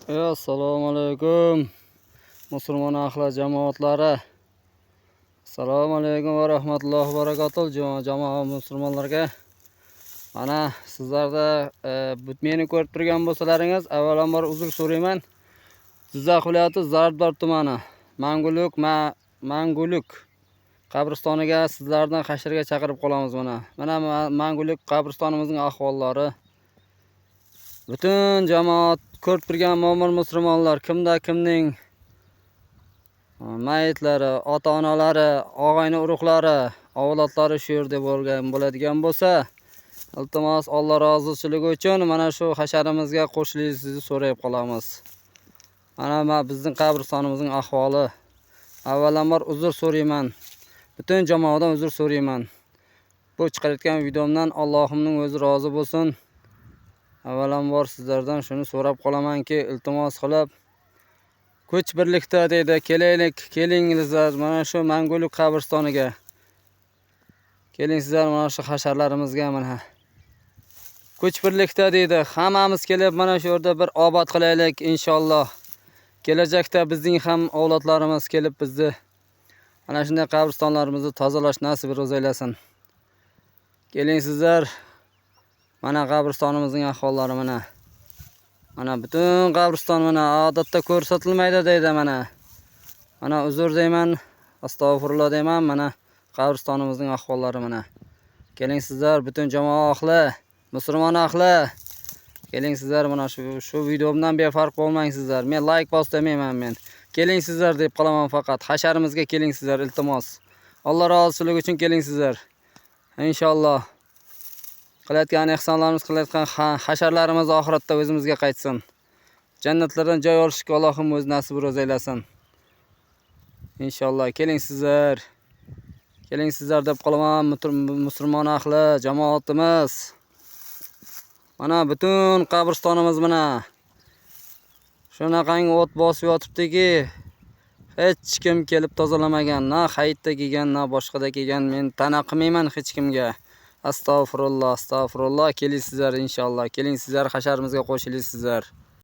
Assalomu alaykum musulmon ahli jamoatlari. Assalomu alaykum va rahmatullohi va barakatuh jamoa musulmonlarga. Mana sizlarda meni ko'rib turgan bo'lsalaringiz, avvalambor uzr so'rayman. Jizzax viloyati Zardo'rtar tumani Manguluk qabristoniga sizlardan hasharga chaqirib qolamiz mana. Mana Manguluk qabristonimizning ahvollari. Butun jamoat ko'rib turgan mo'min musulmonlar kimning mayitlari, ota-onalari, og'ayni urug'lari, avlodlari shu yerda bo'ladigan bo'lsa, iltimos Alloh roziligi uchun mana shu hasharimizga qo'shilishingizni so'rayib qolamiz. Mana bizning qabristonimizning ahvoli. Avvalambor uzr so'rayman. Butun jamoadan uzr so'rayman. Bu chiqarayotgan videomdan Allohimning o'zi rozi bo'lsin. Avvalambor sizlardan shuni so'rab qolamanki, iltimos qilib kuch birlikda deydi, kelingizlar mana shu Manguluk qabristoniga. Kelingizlar mana shu hasharlarimizga mana. Kuch birlikda deydi, hammamiz kelib mana shu yerda bir obod qilaylik inshaalloh. Kelajakda bizning ham avlodlarimiz kelib bizni mana shunday qabristonlarimizni tozalash nasib aylasin. Kelingizlar. Mana qabristonimizning ahvollari mana. Mana butun qabriston mana odatda ko'rsatilmaydi deydi mana. Mana uzr deyman, astag'firulloh deyman, mana qabristonimizning ahvollari mana. Kelingizlar butun jamoa ahli, musulmon ahli. Kelingizlar mana shu videomdan befarq bo'lmaysizlar. Men like bos demayman men. Kelingizlar deb qolaman faqat. Hasharimizga kelingizlar iltimos. Alloh roziligi uchun kelingizlar. Inshaalloh. Qilayotgan ehsonlarimiz, qilayotgan hasharlarimiz oxiratda o'zimizga qaytsin. Jannatlardan joy olishga Allohim o'z nasib aylasin. Inshaalloh kelingizlar. Kelingizlar deb qolaman musulmon ahli jamoatimiz. Mana butun qabristonimiz mana. Shunaqangi o't bosib yotibdiki, hech kim kelib tozalamagan, na hayitda kelgan, na boshqada kelgan. Men ta'na qilmayman hech kimga. Astag'firulloh. Kelingizlar inshaalloh. Kelingizlar hasharimizga qo'shilingizlar.